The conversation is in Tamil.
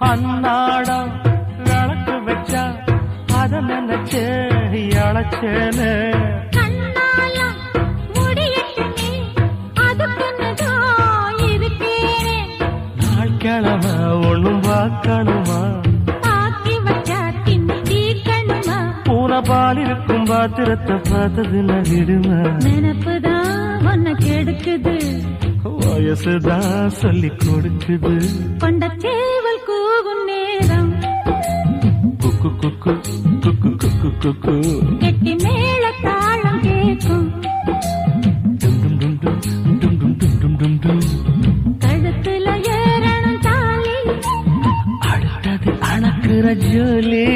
அன்னாடம் விளக்கு வச்சா அத நினைச்சே அழைச்சேன்னு நாள் கிழமை ஒண்ணும் பார்க்கணுமா பால் இருக்கும் பாத்திரத்தை பார்த்தது நகிடுமா நினப்புதான் ஒன்ன கெடுக்குது வயசுதான் சொல்லி கொடுக்குது கொண்ட சேவல் கூவும் நேரம் குக்கு குக்கு குக்கு குக்கு குக்கு கெட்டி மேல தாளம் கேட்கும் கழுத்துல ஏறணும் தாலி அடுத்தது அணக்குற ஜோலி